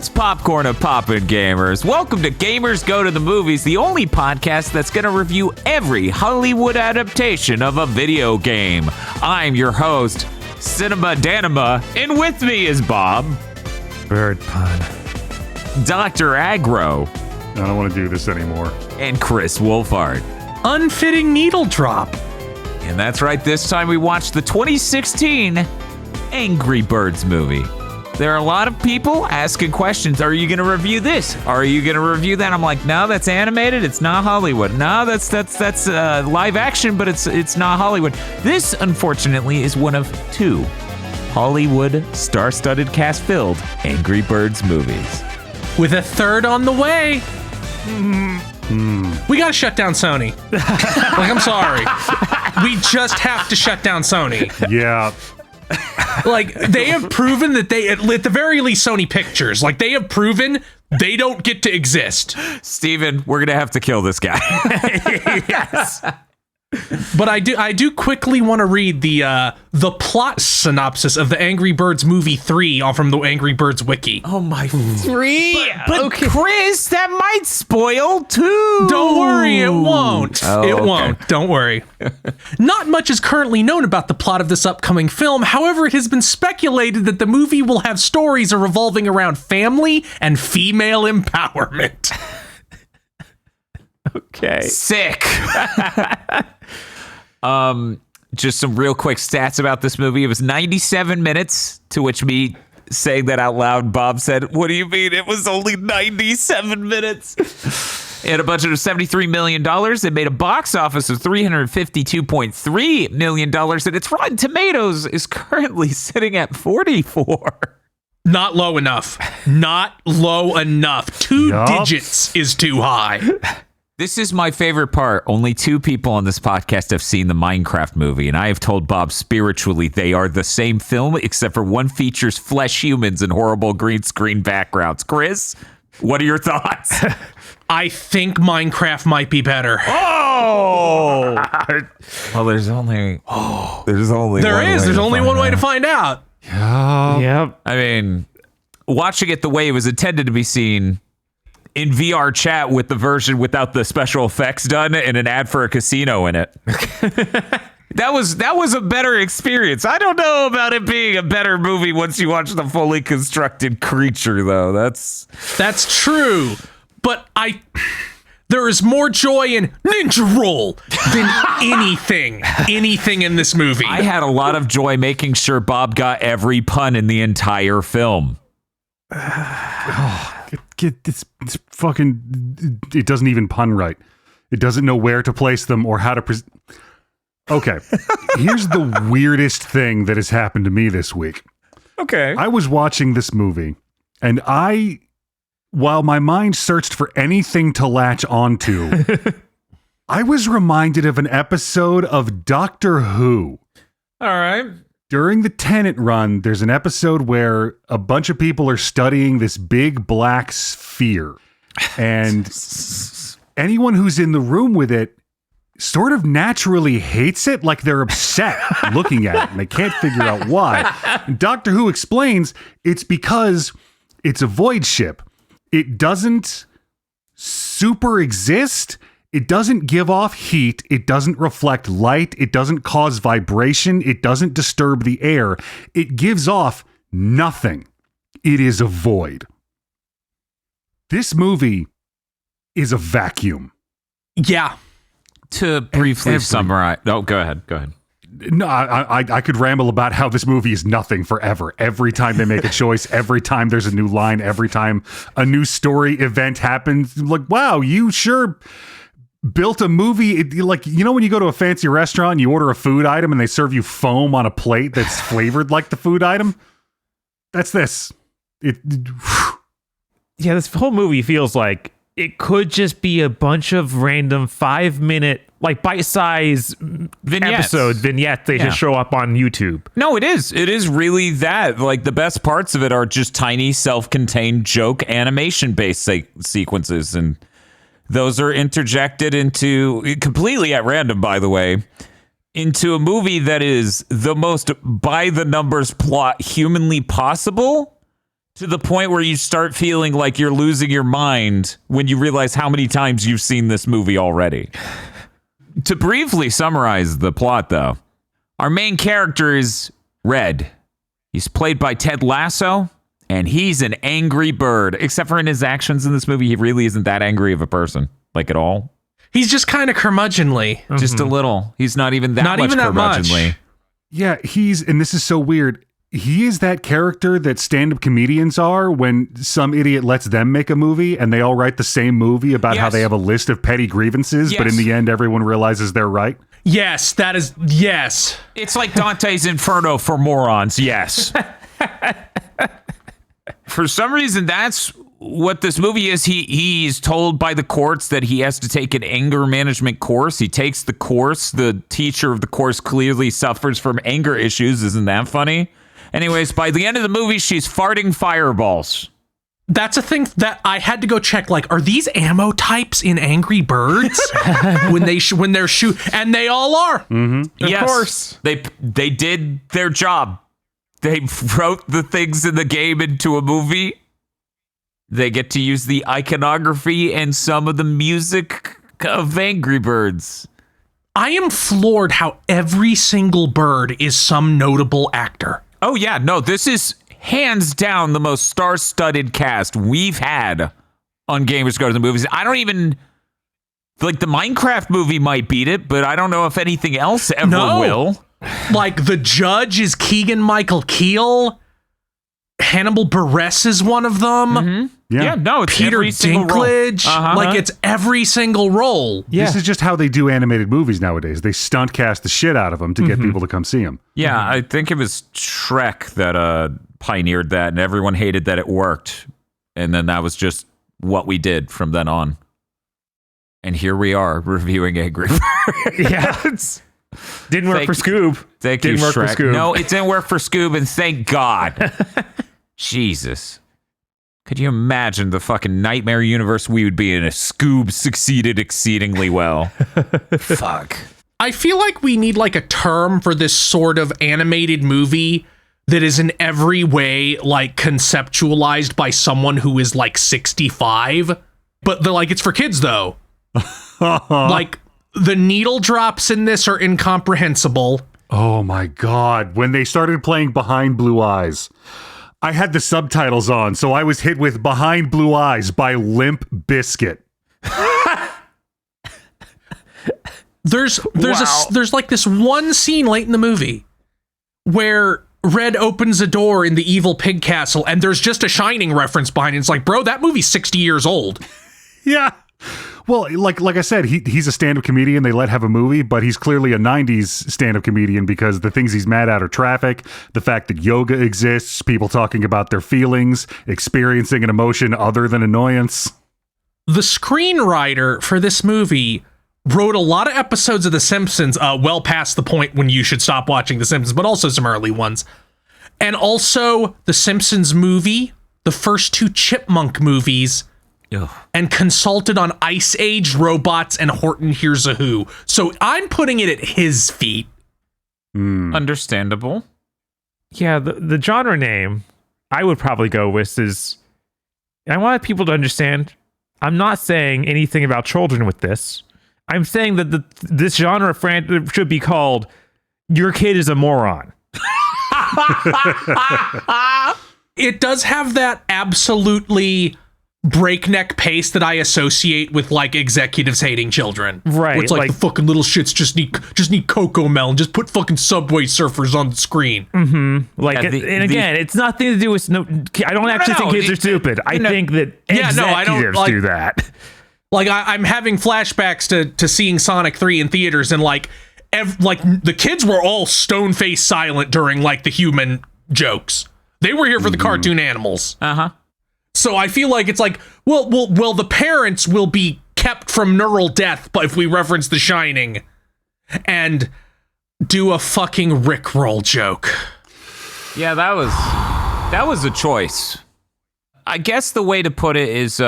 What's popcorn a poppin', gamers? Welcome to Gamers Go to the Movies, the only podcast that's going to review every Hollywood adaptation of a video game. I'm your host, Cinema Danima, and with me is Bob. Bird pun. Dr. Agro. I don't want to do this anymore. And Chris Wolfhard. Unfitting needle drop. And that's right, this time we watched the 2016 Angry Birds movie. There are a lot of people asking questions. Are you going to review this? Are you going to review that? I'm like, no, that's animated. It's not Hollywood. No, that's live action, but it's not Hollywood. This, unfortunately, is one of two Hollywood star-studded cast-filled Angry Birds movies. With a third on the way. We got to shut down Sony. I'm sorry. We just have to shut down Sony. Yeah. They have proven that they, at the very least, Sony Pictures, they have proven they don't get to exist. Steven, we're going to have to kill this guy. Yes. But I do quickly want to read the plot synopsis of the Angry Birds movie 3 from the Angry Birds wiki. Oh my, 3? But okay. Chris, that might spoil 2. Don't worry, it won't. Oh, it okay. won't. Don't worry. Not much is currently known about the plot of this upcoming film. However, it has been speculated that the movie will have stories revolving around family and female empowerment. Okay. Sick. Just some real quick stats about this movie. It was 97 minutes, to which me saying that out loud, Bob said, what do you mean? It was only 97 minutes. It had a budget of $73 million. It made a box office of $352.3 million, and its Rotten Tomatoes is currently sitting at 44. Not low enough. Not low enough. 2 digits is too high. This is my favorite part. Only 2 people on this podcast have seen the Minecraft movie, and I have told Bob spiritually they are the same film, except for one features flesh humans and horrible green screen backgrounds. Chris, what are your thoughts? I think Minecraft might be better. Oh! Well, there's only There's only one way to find out. Yep. I mean, watching it the way it was intended to be seen in VR chat with the version without the special effects done and an ad for a casino in it. That was a better experience. I don't know about it being a better movie once you watch the fully constructed creature, though. That's true. But there is more joy in Ninja Roll than anything in this movie. I had a lot of joy making sure Bob got every pun in the entire film. Get this fucking... It doesn't even pun right. It doesn't know where to place them or how to... Okay. Here's the weirdest thing that has happened to me this week. Okay. I was watching this movie, and while my mind searched for anything to latch onto, I was reminded of an episode of Doctor Who. All right. During the Tennant run, there's an episode where a bunch of people are studying this big black sphere. And anyone who's in the room with it sort of naturally hates it, like they're upset looking at it, and they can't figure out why. And Doctor Who explains it's because it's a void ship. It doesn't super exist. It doesn't give off heat. It doesn't reflect light. It doesn't cause vibration. It doesn't disturb the air. It gives off nothing. It is a void. This movie is a vacuum. Yeah. To briefly summarize. Oh, go ahead. No, I could ramble about how this movie is nothing forever. Every time they make a choice, every time there's a new line, every time a new story event happens, like, wow, you sure built a movie. Like, you know when you go to a fancy restaurant and you order a food item and they serve you foam on a plate that's flavored like the food item? That's this. Yeah, this whole movie feels like it could just be a bunch of random 5-minute, bite-sized vignettes they just show up on YouTube. No, it is. It is really that. The best parts of it are just tiny, self-contained joke animation-based sequences, and those are interjected into, completely at random, by the way, into a movie that is the most by-the-numbers plot humanly possible To the point where you start feeling like you're losing your mind when you realize how many times you've seen this movie already. To briefly summarize the plot, though, our main character is Red. He's played by Ted Lasso, and he's an angry bird. Except for in his actions in this movie, he really isn't that angry of a person, like at all. He's just kind of curmudgeonly. Just a little. He's not even that much curmudgeonly. Yeah, and this is so weird. He is that character that stand-up comedians are when some idiot lets them make a movie and they all write the same movie about how they have a list of petty grievances, but in the end, everyone realizes they're right. Yes, that is, yes. It's like Dante's Inferno for morons, yes. For some reason, that's what this movie is. He's told by the courts that he has to take an anger management course. He takes the course. The teacher of the course clearly suffers from anger issues. Isn't that funny? Anyways, by the end of the movie, she's farting fireballs. That's a thing that I had to go check. Like, are these ammo types in Angry Birds when they're shoot? And they all are. Mm-hmm. Of course, they did their job. They wrote the things in the game into a movie. They get to use the iconography and some of the music of Angry Birds. I am floored how every single bird is some notable actor. Oh, yeah. No, this is hands down the most star-studded cast we've had on Gamers Go to the Movies. I don't even... Like, the Minecraft movie might beat it, but I don't know if anything else ever will. Like, the judge is Keegan-Michael Keel. Hannibal Buress is one of them. Mm-hmm. Yeah, no, it's Peter every single Dinklage. role. Like, it's every single role. Yeah. This is just how they do animated movies nowadays. They stunt cast the shit out of them to get people to come see them. Yeah, I think it was Shrek that pioneered that, and everyone hated that it worked. And then that was just what we did from then on. And here we are reviewing Angry Birds. Yeah. Didn't work for Scoob. Thank didn't you, work Shrek. for Scoob. No, it didn't work for Scoob, and thank God. Jesus. Could you imagine the fucking nightmare universe we would be in if Scoob succeeded exceedingly well? Fuck. I feel like we need like a term for this sort of animated movie that is in every way like conceptualized by someone who is like 65, but it's for kids though. Like the needle drops in this are incomprehensible. Oh my God. When they started playing Behind Blue Eyes, I had the subtitles on, so I was hit with Behind Blue Eyes by Limp Bizkit. There's like this one scene late in the movie where Red opens a door in the evil pig castle and there's just a Shining reference behind it. It's like, bro, that movie's 60 years old. Yeah. Well, like I said, he's a stand-up comedian. They let have a movie, but he's clearly a 90s stand-up comedian because the things he's mad at are traffic, the fact that yoga exists, people talking about their feelings, experiencing an emotion other than annoyance. The screenwriter for this movie wrote a lot of episodes of The Simpsons, well past the point when you should stop watching The Simpsons, but also some early ones. And also The Simpsons movie, the first two Chipmunk movies, and consulted on Ice Age, Robots, and Horton Hears a Who. So I'm putting it at his feet. Understandable. Yeah, the genre name I would probably go with is... I want people to understand, I'm not saying anything about children with this. I'm saying that this genre should be called Your Kid is a Moron. It does have that absolutely breakneck pace that I associate with like executives hating children. Right. Where it's like the fucking little shits just need Cocoa Melon. Just put fucking Subway Surfers on the screen. Mm-hmm. Like, and again, it's nothing to do with I don't actually think kids are stupid. I think that executives do that. Like I'm having flashbacks to seeing Sonic 3 in theaters, and like the kids were all stone-faced silent during like the human jokes. They were here for the cartoon animals. Uh-huh. So I feel like it's like, well, the parents will be kept from neural death, but if we reference The Shining and do a fucking Rickroll joke. Yeah, that was a choice. I guess the way to put it is,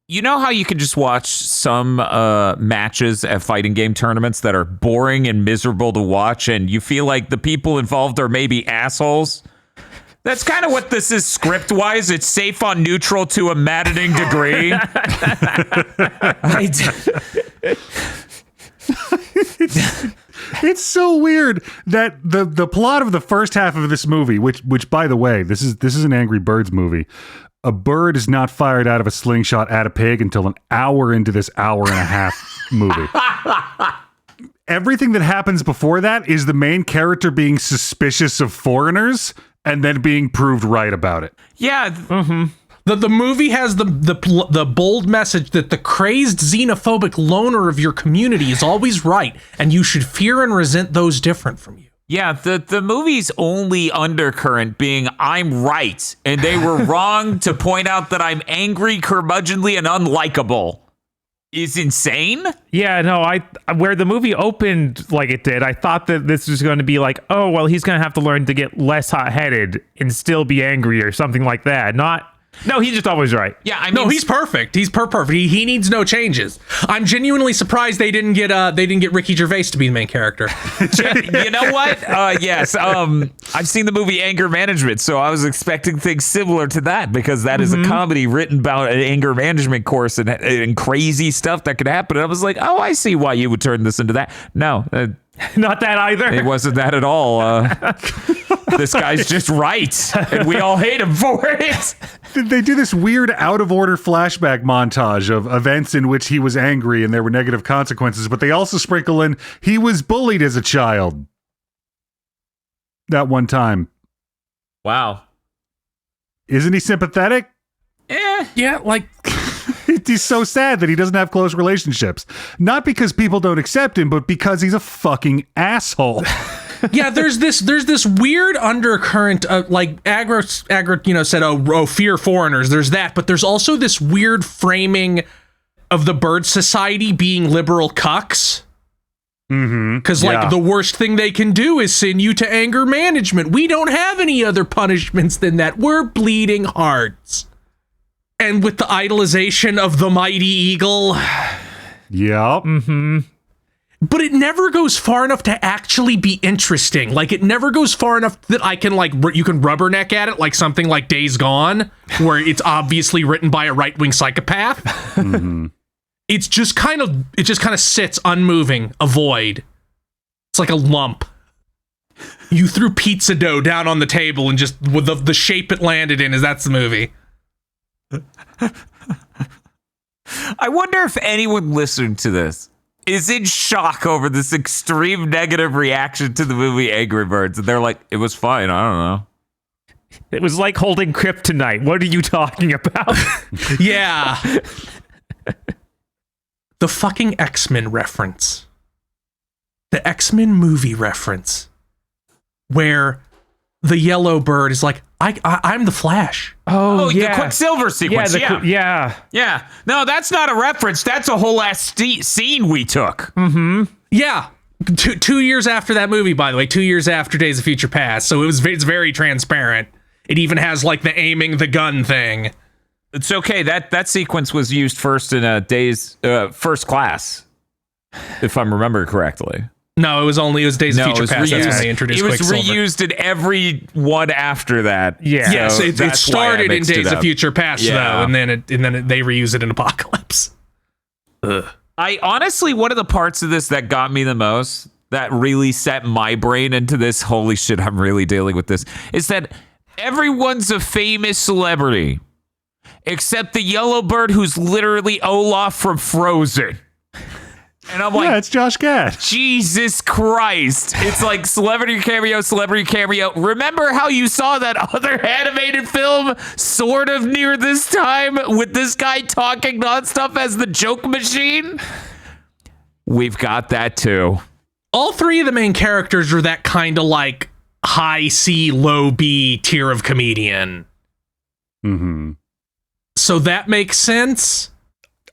you know how you can just watch some matches at fighting game tournaments that are boring and miserable to watch, and you feel like the people involved are maybe assholes? That's kind of what this is script-wise. It's safe on neutral to a maddening degree. It's so weird that the plot of the first half of this movie, which by the way, this is an Angry Birds movie. A bird is not fired out of a slingshot at a pig until an hour into this hour and a half movie. Everything that happens before that is the main character being suspicious of foreigners and then being proved right about it. Yeah. The movie has the bold message that the crazed xenophobic loner of your community is always right, and you should fear and resent those different from you. Yeah, the movie's only undercurrent being I'm right, and they were wrong to point out that I'm angry, curmudgeonly, and unlikable is insane. Yeah, no, where the movie opened like it did, I thought that this was going to be like, oh, well, he's going to have to learn to get less hot-headed and still be angry or something like that. No, he's just always right. Yeah, I mean, no, he's perfect. He's perfect. He needs no changes. I'm genuinely surprised they didn't get Ricky Gervais to be the main character. You know what? Yes. I've seen the movie Anger Management, so I was expecting things similar to that because that is a comedy written about an anger management course and crazy stuff that could happen. And I was like, oh, I see why you would turn this into that. No, not that either. It wasn't that at all. This guy's just right, and we all hate him for it. They do this weird out-of-order flashback montage of events in which he was angry and there were negative consequences, but they also sprinkle in he was bullied as a child. That one time. Wow. Isn't he sympathetic? Yeah, like... He's so sad that he doesn't have close relationships. Not because people don't accept him, but because he's a fucking asshole. Yeah, there's this weird undercurrent, like Agro, said, oh, fear foreigners. There's that, but there's also this weird framing of the bird society being liberal cucks. Because the worst thing they can do is send you to anger management. We don't have any other punishments than that. We're bleeding hearts. And with the idolization of the mighty eagle. Yep. But it never goes far enough to actually be interesting. Like, it never goes far enough that I can, like, you can rubberneck at it like something like Days Gone, where it's obviously written by a right-wing psychopath. It just kind of sits unmoving, a void. It's like a lump. You threw pizza dough down on the table and just with the shape it landed in that's the movie. I wonder if anyone listening to this is in shock over this extreme negative reaction to the movie Angry Birds. And they're like, it was fine. I don't know. It was like holding kryptonite. What are you talking about? Yeah. The fucking X-Men reference. The X-Men movie reference. Where the yellow bird is like, I'm the Flash. Oh, yeah. The Quicksilver sequence. Yeah. No, that's not a reference. That's a whole ass scene we took. Yeah. 2 years after that movie, by the way, 2 years after Days of Future Past. So it's very transparent. It even has like the aiming the gun thing. It's okay. That sequence was used first in First Class, if I'm remembering correctly. No, it was Days of Future Past. That's when they introduced Quicksilver. It was reused in every one after that. Yeah. Yes, so it started in Days of Future Past, Yeah. though, and then they reuse it in Apocalypse. Ugh. I honestly, one of the parts of this that got me the most, that really set my brain into this, holy shit, I'm really dealing with this, is that everyone's a famous celebrity, except the yellow bird who's literally Olaf from Frozen. And I'm like, yeah, it's Josh Gad. Jesus Christ. It's like celebrity cameo. Remember how you saw that other animated film sort of near this time with this guy talking nonstop as the joke machine? We've got that too. All three of the main characters are that kind of like high C, low B tier of comedian. So that makes sense.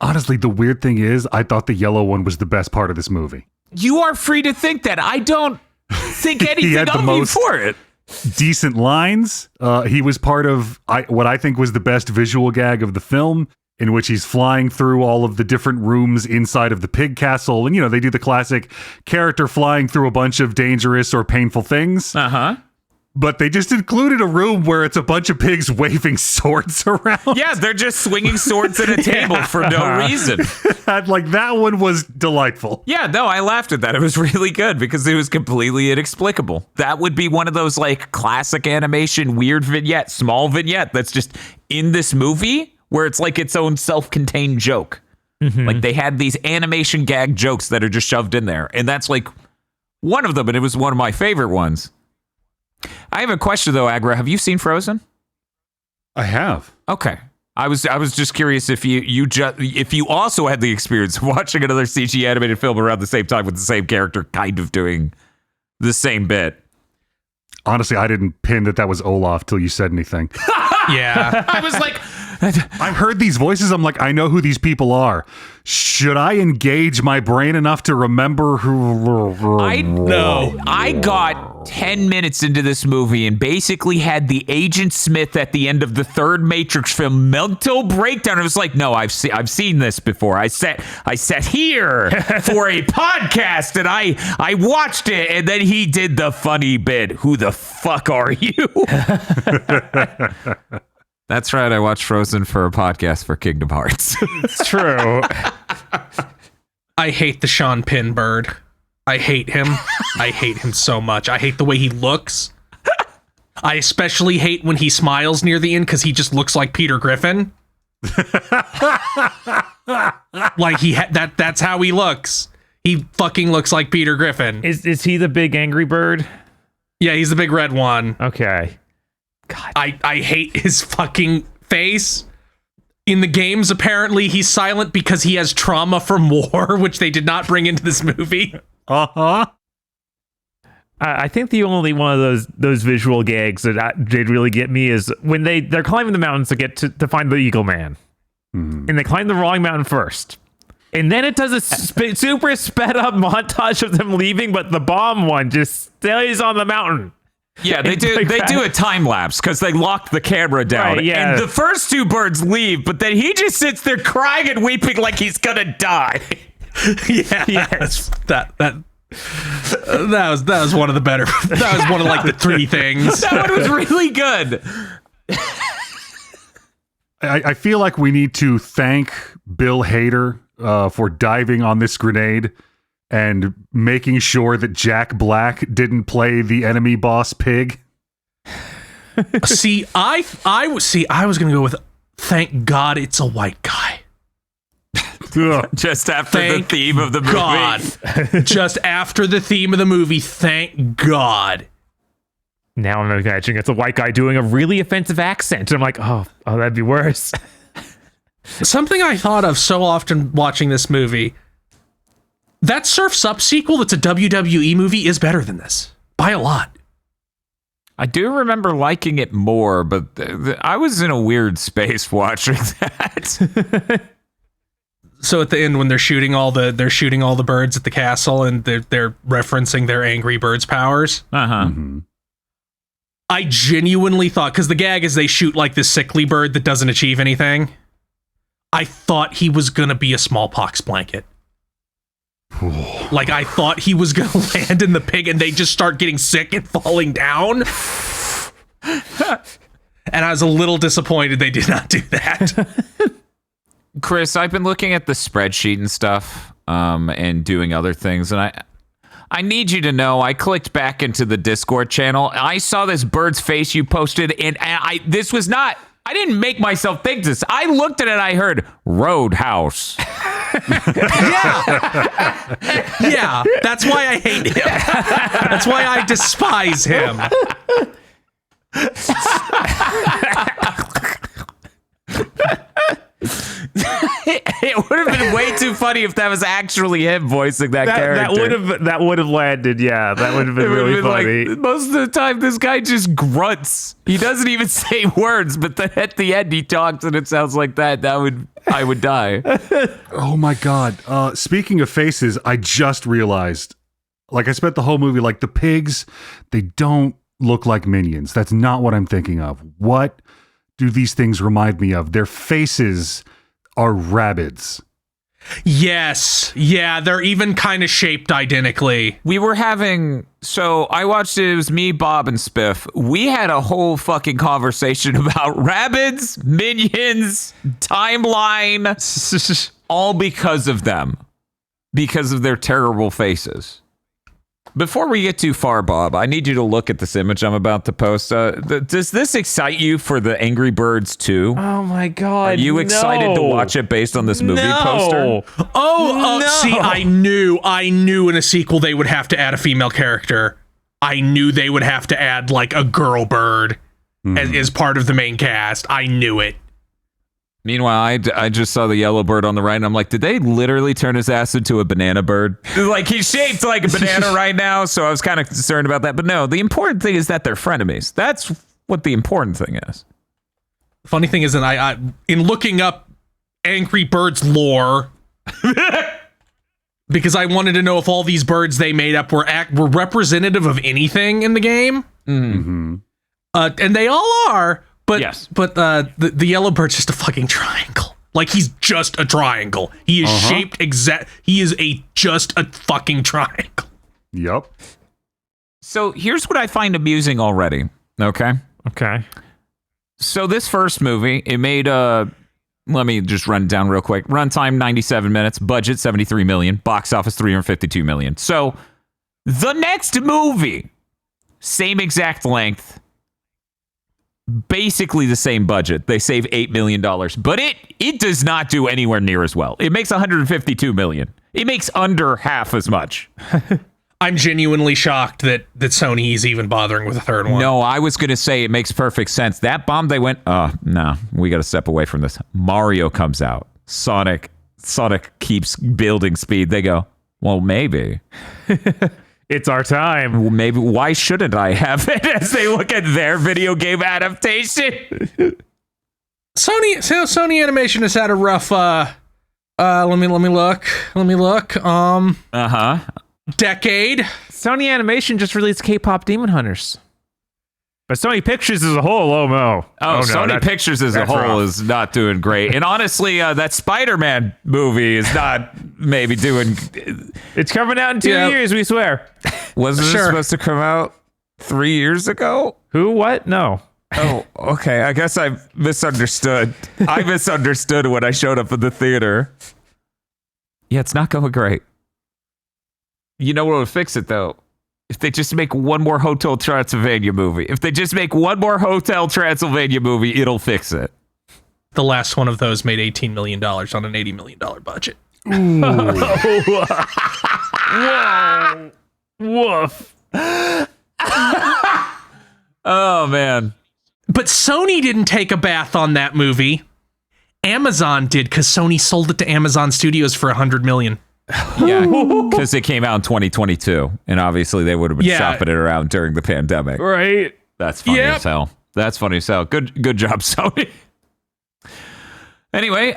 Honestly, the weird thing is, I thought the yellow one was the best part of this movie. You are free to think that. I don't think anything had the of you most for it. Decent lines. He was part of what I think was the best visual gag of the film, in which he's flying through all of the different rooms inside of the pig castle. And, they do the classic character flying through a bunch of dangerous or painful things. But they just included a room where it's a bunch of pigs waving swords around. Yeah, they're just swinging swords at a table for no reason. Like, that one was delightful. Yeah, no, I laughed at that. It was really good because it was completely inexplicable. That would be one of those like classic animation weird vignette, small vignette that's just in this movie where it's like its own self-contained joke. Like they had these animation gag jokes that are just shoved in there. And that's like one of them, and it was one of my favorite ones. I have a question though, Agra. Have you seen Frozen? I have. Okay. I was just curious if you also had the experience of watching another CG animated film around the same time with the same character kind of doing the same bit. Honestly, I didn't pin that was Olaf till you said anything. Yeah. I was like, I heard these voices. I'm like, I know who these people are. Should I engage my brain enough to remember who? I know. I got 10 minutes into this movie and basically had the Agent Smith at the end of the third Matrix film mental breakdown. It was like, no, I've seen this before. I sat here for a podcast and I watched it, and then he did the funny bit. Who the fuck are you? That's right. I watched Frozen for a podcast for Kingdom Hearts. It's true. I hate the Sean Penn bird. I hate him. I hate him so much. I hate the way he looks. I especially hate when he smiles near the end because he just looks like Peter Griffin. Like that's how he looks. He fucking looks like Peter Griffin. Is he the big angry bird? Yeah, he's the big red one. Okay. God. I hate his fucking face. In the games, apparently, he's silent because he has trauma from war, which they did not bring into this movie. Uh-huh. I think the only one of those visual gags that did really get me is when they're climbing the mountains to get to find the Eagle Man. And they climb the wrong mountain first. And then it does a super sped up montage of them leaving, but the bomb one just stays on the mountain. Yeah, they do a time lapse because they locked the camera down. Right, yeah. And the first two birds leave, but then he just sits there crying and weeping like he's gonna die. Yeah, yes. That was one of the better. That was one of like the three things. That one was really good. I feel like we need to thank Bill Hader for diving on this grenade and making sure that Jack Black didn't play the enemy boss pig. See, I was gonna go with thank God it's a white guy. Just after Thank the theme of the movie. God. Just after the theme of the movie, thank God. Now I'm imagining it's a white guy doing a really offensive accent. And I'm like, oh, that'd be worse. Something I thought of so often watching this movie, that Surf's Up sequel that's a WWE movie is better than this. By a lot. I do remember liking it more, but I was in a weird space watching that. So at the end when they're shooting all the birds at the castle and they're referencing their angry birds powers. Uh-huh. Mm-hmm. I genuinely thought, because the gag is they shoot like this sickly bird that doesn't achieve anything. I thought he was gonna be a smallpox blanket. Like I thought he was gonna land in the pig and they just start getting sick and falling down. And I was a little disappointed they did not do that. Chris, I've been looking at the spreadsheet and stuff, and doing other things, and I need you to know, I clicked back into the Discord channel. I saw this bird's face you posted, and I didn't make myself think this. I looked at it, I heard Roadhouse. Yeah, that's why I hate him. That's why I despise him. It would have been way too funny if that was actually him voicing that character. That would have landed. Yeah, that would have been really funny. Like, most of the time, this guy just grunts. He doesn't even say words, but then at the end he talks, and it sounds like that. I would die. Oh my God. Speaking of faces, I just realized, like I spent the whole movie, like the pigs, they don't look like minions. That's not what I'm thinking of. What do these things remind me of? Their faces are rabbits. Yes. Yeah, they're even kind of shaped identically. We were having, so I watched it was me, Bob, and Spiff. We had a whole fucking conversation about Rabbids, Minions, timeline, all because of them. Because of their terrible faces. Before we get too far, Bob, I need you to look at this image I'm about to post. Does this excite you for the Angry Birds 2? Oh my god! Are you excited to watch it based on this movie poster? See, I knew in a sequel they would have to add a female character. I knew they would have to add like a girl bird as part of the main cast. I knew it. Meanwhile, I just saw the yellow bird on the right, and I'm like, did they literally turn his ass into a banana bird? Like, he's shaped like a banana right now, so I was kind of concerned about that. But no, the important thing is that they're frenemies. That's what the important thing is. Funny thing is that I in looking up Angry Birds lore, because I wanted to know if all these birds they made up were representative of anything in the game. Mm-hmm. And they all are. But yes. But the yellow bird's just a fucking triangle. Like, he's just a triangle. He is shaped he is just a fucking triangle. Yep. So here's what I find amusing already. Okay. So this first movie, it made let me just run it down real quick. Runtime 97 minutes, budget 73 million, box office 352 million. So the next movie, same exact length, basically the same budget. They save $8 million, but it does not do anywhere near as well. It makes 152 million. It makes under half as much. I'm genuinely shocked that Sony is even bothering with a third one. No, I was going to say it makes perfect sense. That bomb, they went, no, we got to step away from this. Mario comes out. Sonic keeps building speed. They go, well, maybe. It's our time. Well, maybe. Why shouldn't I have it as they look at their video game adaptation? Sony Animation has had a rough, let me look. Decade. Sony Animation just released K-pop Demon Hunters. But Sony Pictures as a whole, oh no. Sony Pictures as a whole is not doing great. And honestly, that Spider-Man movie is not maybe doing... It's coming out in 2 years, we swear. Wasn't it supposed to come out 3 years ago? Who? What? No. Oh, okay. I guess I misunderstood. I misunderstood when I showed up at the theater. Yeah, it's not going great. You know what would fix it, though? If they just make one more Hotel Transylvania movie. If they just make one more Hotel Transylvania movie, it'll fix it. The last one of those made $18 million on an $80 million budget. Whoa. Woof. Oh, man. But Sony didn't take a bath on that movie. Amazon did, because Sony sold it to Amazon Studios for $100 million. Yeah, because it came out in 2022, and obviously they would have been shopping it around during the pandemic. Right. That's funny as hell. That's funny as hell. Good job, Sony. Anyway,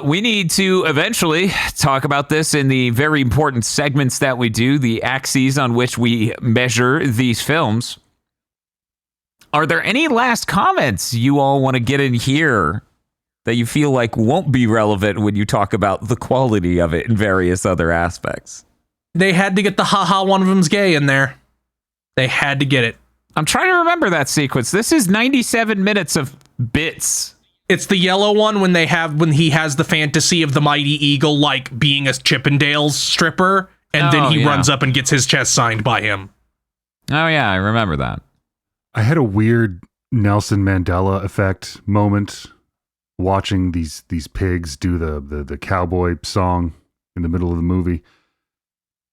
we need to eventually talk about this in the very important segments that we do, the axes on which we measure these films. Are there any last comments you all want to get in here that you feel like won't be relevant when you talk about the quality of it in various other aspects? They had to get the haha one of them's gay in there. They had to get it. I'm trying to remember that sequence. This is 97 minutes of bits. It's the yellow one when he has the fantasy of the mighty eagle like being a Chippendales stripper, and then he runs up and gets his chest signed by him. Oh yeah, I remember that. I had a weird Nelson Mandela effect moment watching these pigs do the cowboy song in the middle of the movie,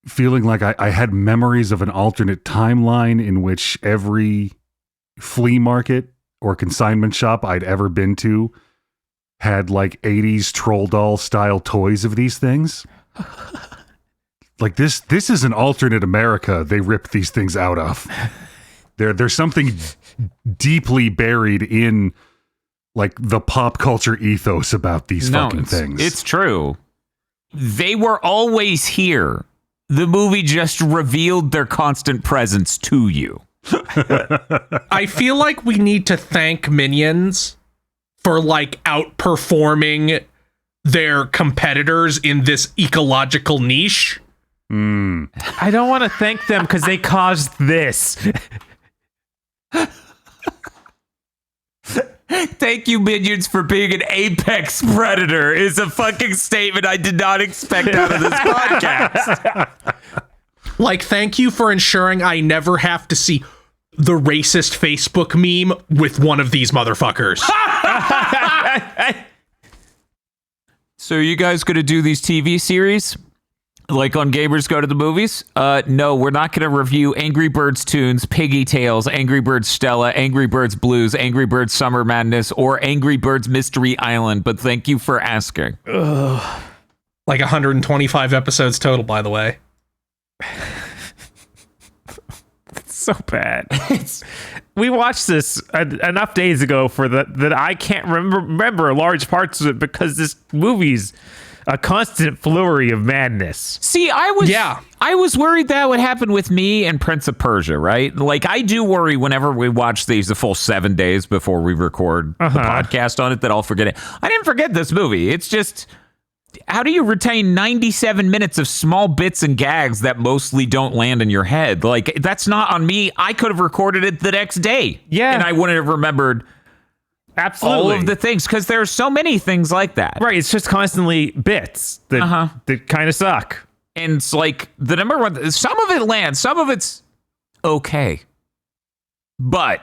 feeling like I had memories of an alternate timeline in which every flea market or consignment shop I'd ever been to had like 80s troll doll style toys of these things. Like this is an alternate America they ripped these things out of. There's something deeply buried in like the pop culture ethos about these fucking things. It's true. They were always here. The movie just revealed their constant presence to you. I feel like we need to thank Minions for like outperforming their competitors in this ecological niche. I don't want to thank them because they caused this. Thank you, minions, for being an apex predator is a fucking statement I did not expect out of this podcast. Like, thank you for ensuring I never have to see the racist Facebook meme with one of these motherfuckers. So are you guys going to do these TV series? Like on Gamers Go to the Movies? No, we're not going to review Angry Birds Toons, Piggy Tales, Angry Birds Stella, Angry Birds Blues, Angry Birds Summer Madness, or Angry Birds Mystery Island, but thank you for asking. Like 125 episodes total, by the way. It's so bad. We watched this enough days ago for that I can't remember large parts of it because this movie's a constant flurry of madness. See, I was worried that would happen with me and Prince of Persia, right? Like, I do worry whenever we watch these the full 7 days before we record the podcast on it that I'll forget it. I didn't forget this movie. It's just, how do you retain 97 minutes of small bits and gags that mostly don't land in your head? Like, that's not on me. I could have recorded it the next day. Yeah. And I wouldn't have remembered Absolutely. all of the things, because there are so many things like that. Right, it's just constantly bits that kind of suck. And it's like, the number one, some of it lands, some of it's okay. But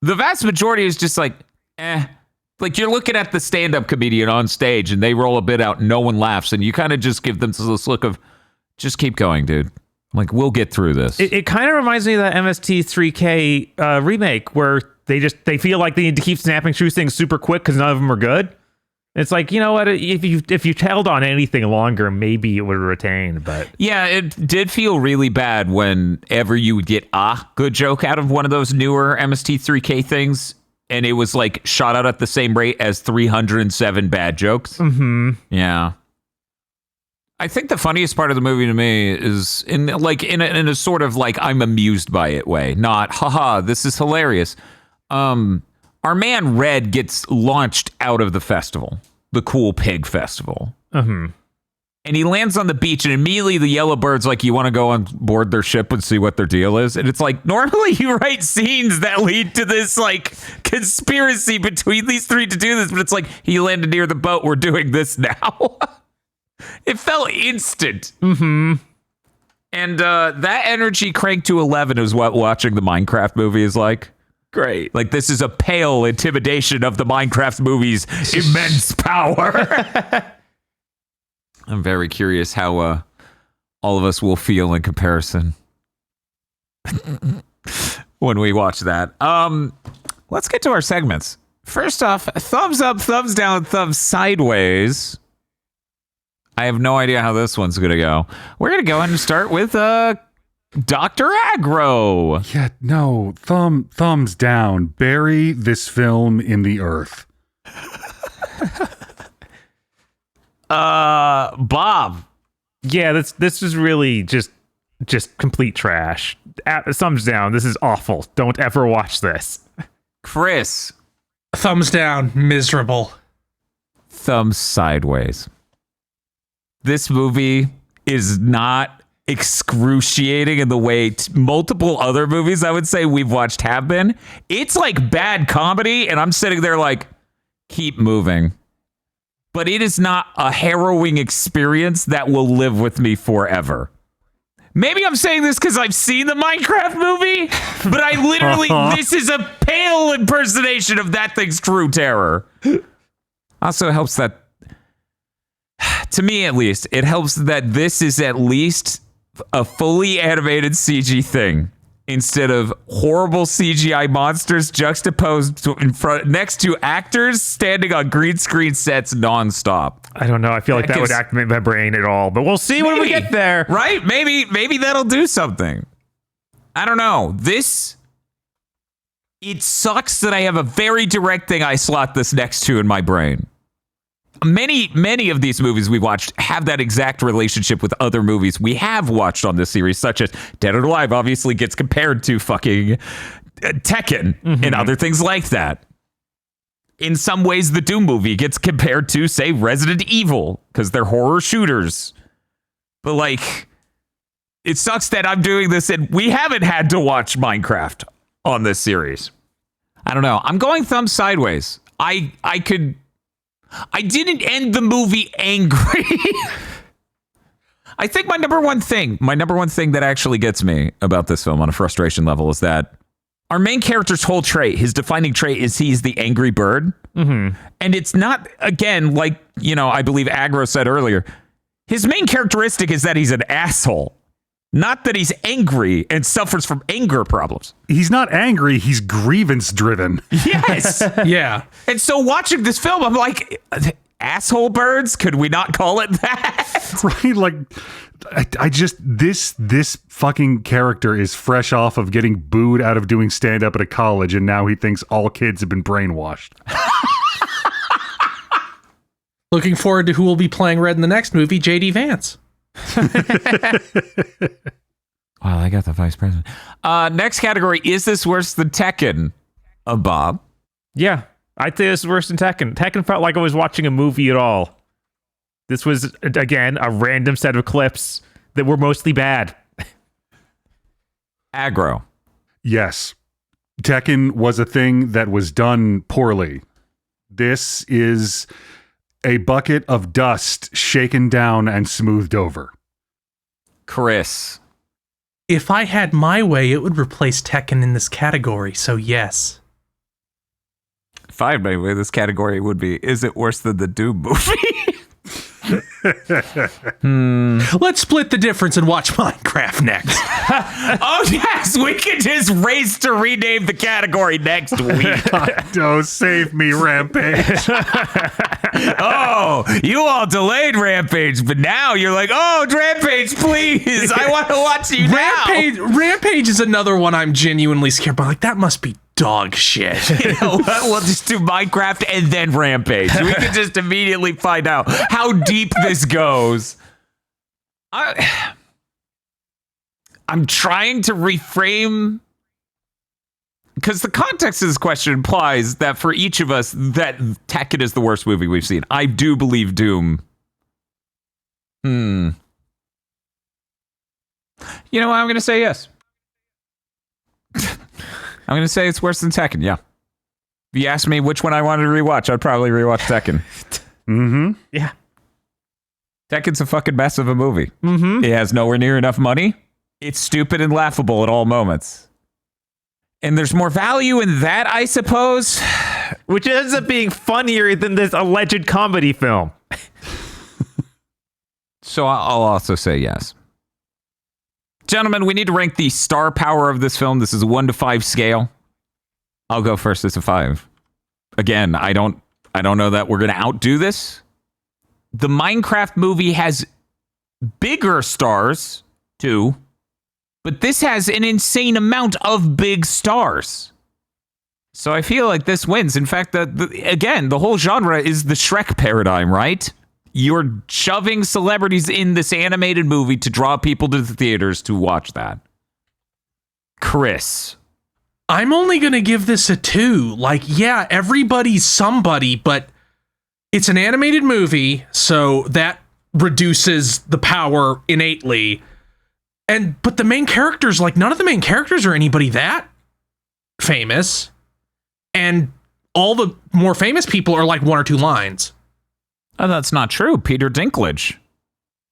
the vast majority is just like, Like, you're looking at the stand-up comedian on stage, and they roll a bit out, and no one laughs, and you kind of just give them this look of, just keep going, dude. Like, we'll get through this. It kind of reminds me of that MST3K remake where they feel like they need to keep snapping through things super quick because none of them are good. It's like, you know what? If you held on anything longer, maybe it would retain. But yeah, it did feel really bad whenever you would get a good joke out of one of those newer MST3K things, and it was like shot out at the same rate as 307 bad jokes. Mm-hmm. Yeah. I think the funniest part of the movie to me is in a sort of like I'm amused by it way, not haha, this is hilarious. Our man Red gets launched out of the festival, the Cool Pig Festival. Mm-hmm. And he lands on the beach, and immediately the yellow bird's like, you want to go on board their ship and see what their deal is? And it's like, normally you write scenes that lead to this like conspiracy between these three to do this, but it's like, he landed near the boat, we're doing this now. It felt instant. Mm-hmm. And that energy cranked to 11 is what watching the Minecraft movie is like. Great. Like, this is a pale intimidation of the Minecraft movie's immense power. I'm very curious how all of us will feel in comparison when we watch that. Let's get to our segments. First off, thumbs up, thumbs down, thumbs sideways. I have no idea how this one's going to go. We're going to go ahead and start with Dr. Aggro. Yeah, no, thumbs down. Bury this film in the earth. Bob. Yeah, this is really just complete trash. Thumbs down. This is awful. Don't ever watch this. Chris. Thumbs down. Miserable. Thumbs sideways. This movie is not excruciating in the way multiple other movies I would say we've watched have been. It's like bad comedy, and I'm sitting there like, keep moving. But it is not a harrowing experience that will live with me forever. Maybe I'm saying this because I've seen the Minecraft movie, but I literally, this is a pale impersonation of that thing's true terror. Also helps that, to me at least, it helps that this is at least a fully animated CG thing instead of horrible CGI monsters juxtaposed next to actors standing on green screen sets nonstop. I don't know. I feel like that would activate my brain at all, but we'll see when we get there. Right? Maybe that'll do something. I don't know. It sucks that I have a very direct thing I slot this next to in my brain. Many of these movies we watched have that exact relationship with other movies we have watched on this series, such as Dead or Alive obviously gets compared to fucking Tekken and other things like that. in some ways the Doom movie gets compared to, say, Resident Evil, because they're horror shooters. But like, it sucks that I'm doing this and we haven't had to watch Minecraft on this series. I don't know. I'm going thumb sideways. I didn't end the movie angry. I think my number one thing that actually gets me about this film on a frustration level is that our main character's whole trait, his defining trait, is he's the angry bird. Mm-hmm. And it's not, again, like, I believe Agro said earlier, his main characteristic is that he's an asshole. Not that he's angry and suffers from anger problems. He's not angry, he's grievance driven. Yes. Yeah. And so watching this film, I'm like, asshole birds? Could we not call it that? Right? Like, I just, this fucking character is fresh off of getting booed out of doing stand-up at a college, and now he thinks all kids have been brainwashed. Looking forward to who will be playing Red in the next movie, J.D. Vance. Wow, I got the vice president. Next category, is this worse than Tekken? Bob? Yeah, I'd say this is worse than Tekken. Tekken felt like I was watching a movie at all. This was, again, a random set of clips that were mostly bad. Aggro. Yes. Tekken was a thing that was done poorly. This is a bucket of dust shaken down and smoothed over. Chris. If I had my way, it would replace Tekken in this category, so yes. If I had my way, this category would be, is it worse than the Doom movie? Let's split the difference and watch Minecraft next. Oh, yes, we can just race to rename the category next week. Oh, save me, Rampage. Oh, you all delayed Rampage, but now you're like, oh, Rampage, please. I want to watch you now. Rampage is another one I'm genuinely scared about. Like, that must be dog shit. You know what? We'll just do Minecraft and then Rampage. We can just immediately find out how deep this goes. I'm trying to reframe, because the context of this question implies that for each of us, that Tekken is the worst movie we've seen. I do believe Doom. You know what? I'm going to say yes. I'm going to say it's worse than Tekken, yeah. If you asked me which one I wanted to rewatch, I'd probably rewatch Tekken. Mm-hmm. Yeah. Tekken's a fucking mess of a movie. Mm-hmm. It has nowhere near enough money. It's stupid and laughable at all moments. And there's more value in that, I suppose. Which ends up being funnier than this alleged comedy film. So I'll also say yes. Gentlemen, we need to rank the star power of this film. This is a 1 to 5 scale. I'll go first. It's a 5. Again, I don't know that we're going to outdo this. The Minecraft movie has bigger stars, too. But this has an insane amount of big stars. So I feel like this wins. In fact, again, the whole genre is the Shrek paradigm, right? You're shoving celebrities in this animated movie to draw people to the theaters to watch that. Chris. I'm only going to give this a 2. Like, yeah, everybody's somebody, but it's an animated movie, so that reduces the power innately. But the main characters, like, none of the main characters are anybody that famous. And all the more famous people are like 1 or 2 lines. Oh, that's not true. Peter Dinklage.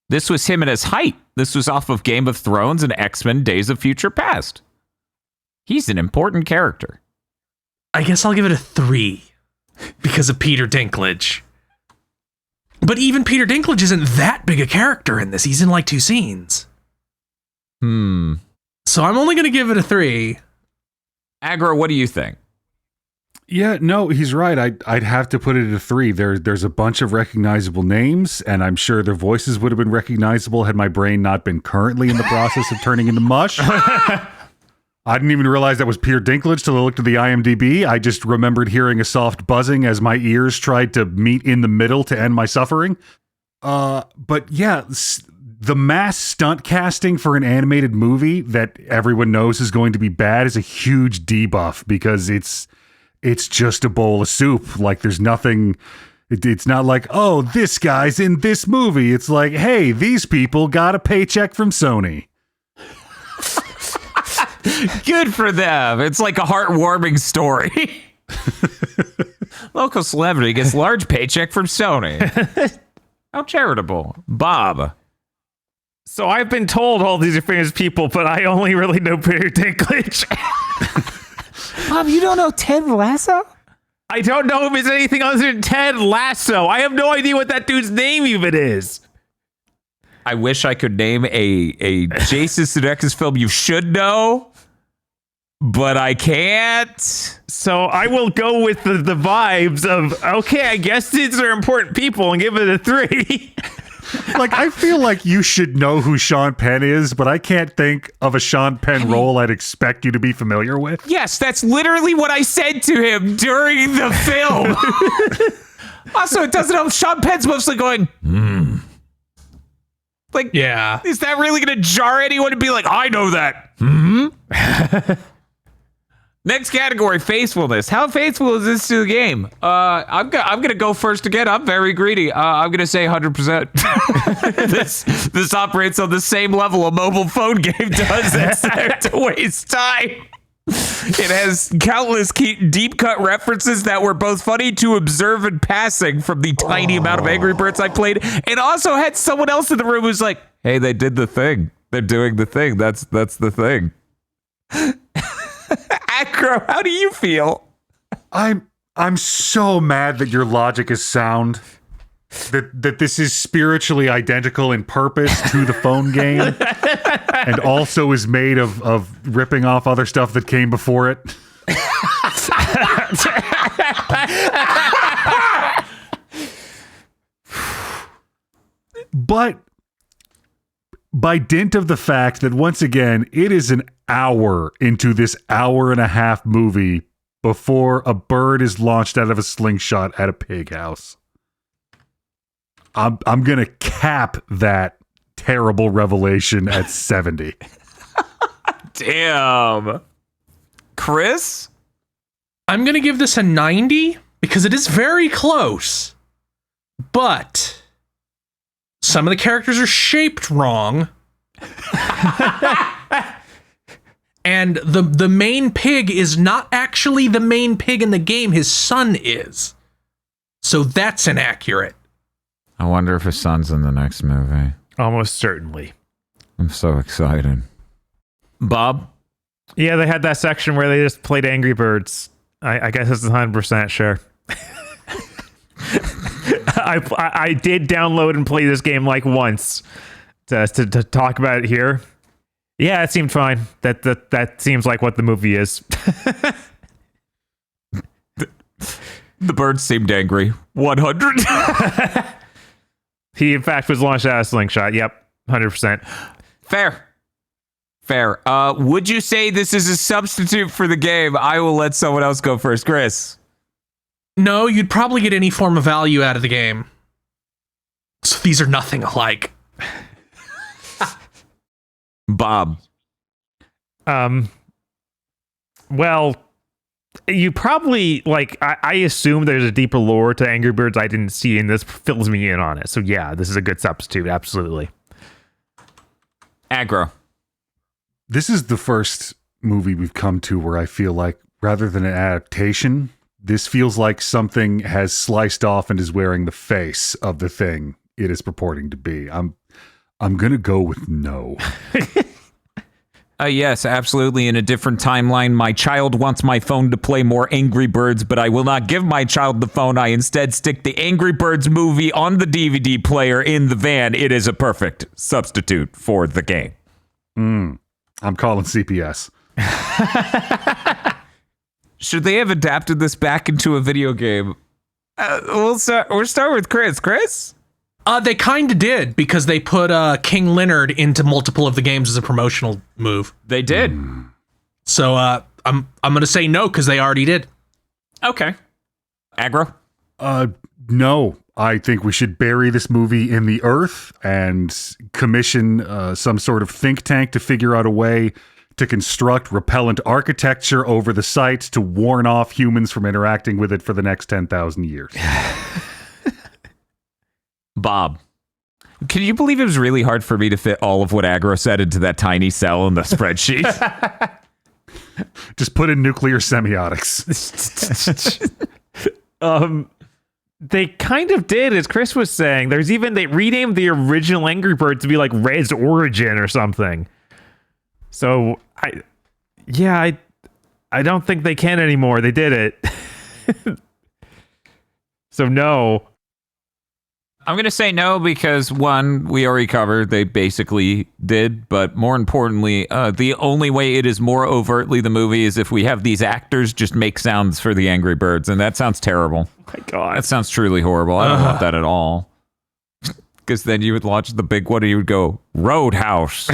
This was him at his height. This was off of Game of Thrones and X-Men Days of Future Past. He's an important character. I guess I'll give it a 3 because of Peter Dinklage. But even Peter Dinklage isn't that big a character in this. He's in like 2 scenes. So I'm only going to give it a 3. Aggro, what do you think? Yeah, no, he's right. I'd have to put it at a 3. There's a bunch of recognizable names, and I'm sure their voices would have been recognizable had my brain not been currently in the process of turning into mush. I didn't even realize that was Peter Dinklage till I looked at the IMDb. I just remembered hearing a soft buzzing as my ears tried to meet in the middle to end my suffering. But yeah, the mass stunt casting for an animated movie that everyone knows is going to be bad is a huge debuff, because it's it's just a bowl of soup. Like there's nothing. It's not like, oh, this guy's in this movie. It's like, hey, these people got a paycheck from Sony. Good for them. It's like a heartwarming story. Local celebrity gets large paycheck from Sony. How charitable. Bob. So I've been told all these are famous people, but I only really know Peter Dinklage. Bob, you don't know Ted Lasso? I don't know if it's anything other than Ted Lasso. I have no idea what that dude's name even is. I wish I could name a Jason Sudeikis film you should know, but I can't. So I will go with the vibes of, okay, I guess these are important people and give it a 3. Like, I feel like you should know who Sean Penn is, but I can't think of a Sean Penn role I'd expect you to be familiar with. Yes, that's literally what I said to him during the film. Also, it doesn't help. Sean Penn's mostly going, Like, Yeah. Is that really going to jar anyone to be like, I know that? Next category, faithfulness. How faithful is this to the game? I'm gonna go first again. I'm very greedy. I'm gonna say 100%. This operates on the same level a mobile phone game does. It's there to waste time. It has countless deep cut references that were both funny to observe and passing from the tiny amount of Angry Birds I played, and also had someone else in the room who's like, "Hey, they did the thing. They're doing the thing. That's the thing." Acro, how do you feel? I'm so mad that your logic is sound. That this is spiritually identical in purpose to the phone game, and also is made of ripping off other stuff that came before it. But by dint of the fact that, once again, it is an hour into this hour-and-a-half movie before a bird is launched out of a slingshot at a pig house, I'm gonna cap that terrible revelation at 70. Damn. Chris? I'm going to give this a 90 because it is very close. But some of the characters are shaped wrong. And the main pig is not actually the main pig in the game. His son is. So that's inaccurate. I wonder if his son's in the next movie. Almost certainly. I'm so excited. Bob? Yeah, they had that section where they just played Angry Birds. I guess it's 100% sure. I did download and play this game like once to talk about it here. Yeah, it seemed fine. That seems like what the movie is. The bird seemed angry. 100. He, in fact, was launched out of a slingshot. Yep, 100%. Fair. Would you say this is a substitute for the game? I will let someone else go first. Chris? No, you'd probably get any form of value out of the game. So these are nothing alike. Bob? Well, you probably, like, I assume there's a deeper lore to Angry Birds I didn't see, and this fills me in on it. So yeah, this is a good substitute, absolutely. Aggro? This is the first movie we've come to where I feel like, rather than an adaptation, this feels like something has sliced off and is wearing the face of the thing it is purporting to be. I'm gonna go with no. Yes, absolutely. In a different timeline, my child wants my phone to play more Angry Birds, but I will not give my child the phone. I instead stick the Angry Birds movie on the DVD player in the van. It is a perfect substitute for the game. I'm calling CPS. Should they have adapted this back into a video game? We'll start with Chris. Chris? They kind of did because they put King Leonard into multiple of the games as a promotional move. They did. So I'm going to say no because they already did. Okay. Aggro? No. I think we should bury this movie in the earth and commission some sort of think tank to figure out a way to construct repellent architecture over the site to warn off humans from interacting with it for the next 10,000 years. Bob, can you believe it was really hard for me to fit all of what Aggro said into that tiny cell in the spreadsheet? Just put in nuclear semiotics. They kind of did, as Chris was saying. They renamed the original Angry Bird to be like Red's Origin or something. So I don't think they can anymore. They did it. So no. I'm going to say no because, one, we already covered they basically did, but more importantly, the only way it is more overtly the movie is if we have these actors just make sounds for the Angry Birds, and that sounds terrible. Oh my God. That sounds truly horrible. I don't want that at all. Because then you would launch the big one and you would go, Roadhouse.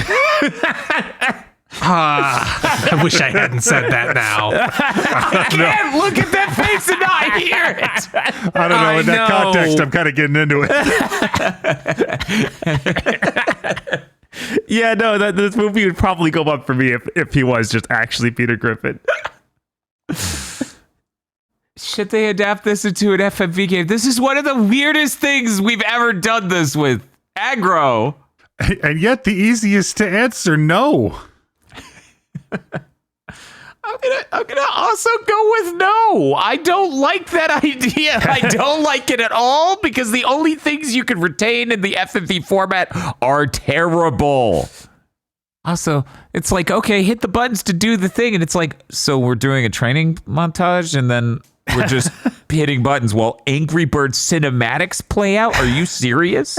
I wish I hadn't said that now. I can't look at that face and not hear it. I don't know. In that context, I'm kind of getting into it. Yeah, no, this movie would probably go up for me if he was just actually Peter Griffin. Should they adapt this into an FMV game? This is one of the weirdest things we've ever done this with. Aggro. And yet the easiest to answer, no. I'm gonna also go with no. I don't like that idea. I don't like it at all because the only things you can retain in the FMV format are terrible. Also, it's like, okay, hit the buttons to do the thing, and it's like, so we're doing a training montage, and then we're just hitting buttons while Angry Birds cinematics play out? Are you serious?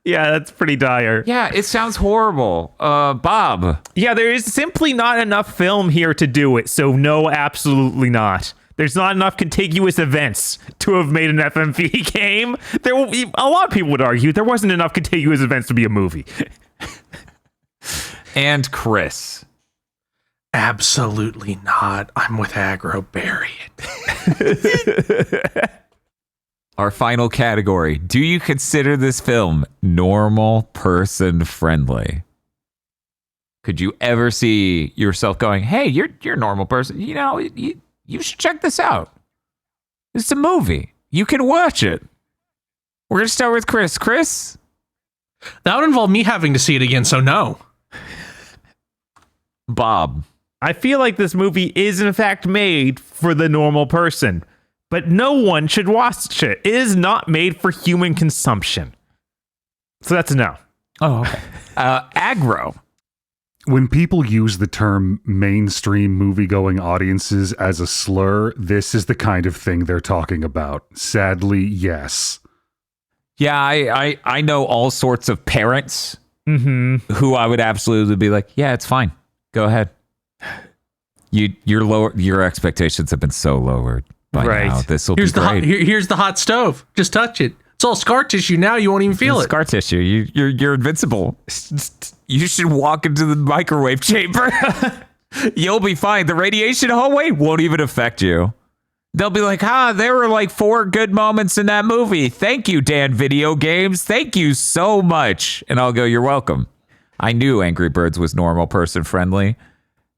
Yeah, that's pretty dire. Yeah, it sounds horrible. Bob. Yeah, there is simply not enough film here to do it, so no, absolutely not. There's not enough contiguous events to have made an FMV game. A lot of people would argue there wasn't enough contiguous events to be a movie. And Chris. Absolutely not. I'm with Aggro. Bury it. Our final category. Do you consider this film normal person friendly? Could you ever see yourself going, hey, you're a normal person. You know, you should check this out. It's a movie. You can watch it. We're going to start with Chris. Chris? That would involve me having to see it again, so no. Bob. I feel like this movie is in fact made for the normal person. But no one should watch it. It is not made for human consumption. So that's a no. Oh, okay. Aggro. When people use the term mainstream movie-going audiences as a slur, this is the kind of thing they're talking about. Sadly, yes. Yeah, I know all sorts of parents who I would absolutely be like, yeah, it's fine. Go ahead. Your expectations have been so lowered. Right. Now. This will be great. Here's the hot stove. Just touch it. It's all scar tissue now. You won't even feel it. Scar tissue. You're invincible. You should walk into the microwave chamber. You'll be fine. The radiation hallway won't even affect you. They'll be like, there were like 4 good moments in that movie. Thank you, Dan Video Games. Thank you so much. And I'll go, you're welcome. I knew Angry Birds was normal person friendly.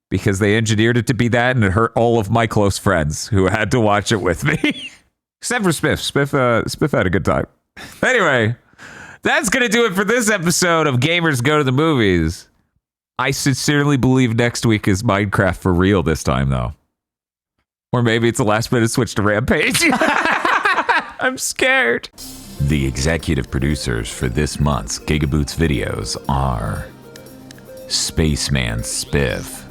Because they engineered it to be that, and it hurt all of my close friends who had to watch it with me. Except for Spiff. Spiff had a good time. Anyway, that's going to do it for this episode of Gamers Go to the Movies. I sincerely believe next week is Minecraft for real this time, though. Or maybe it's a last-minute switch to Rampage. I'm scared. The executive producers for this month's GigaBoots videos are Spaceman Spiff,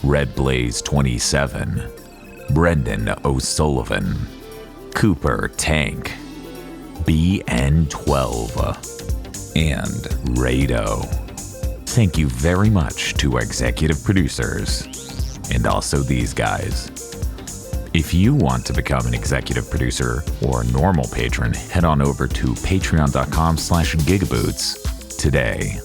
Red Blaze 27, Brendan O'Sullivan, Cooper Tank, BN12, and Rado. Thank you very much to our executive producers, and also these guys. If you want to become an executive producer or a normal patron, head on over to patreon.com/gigaboots today.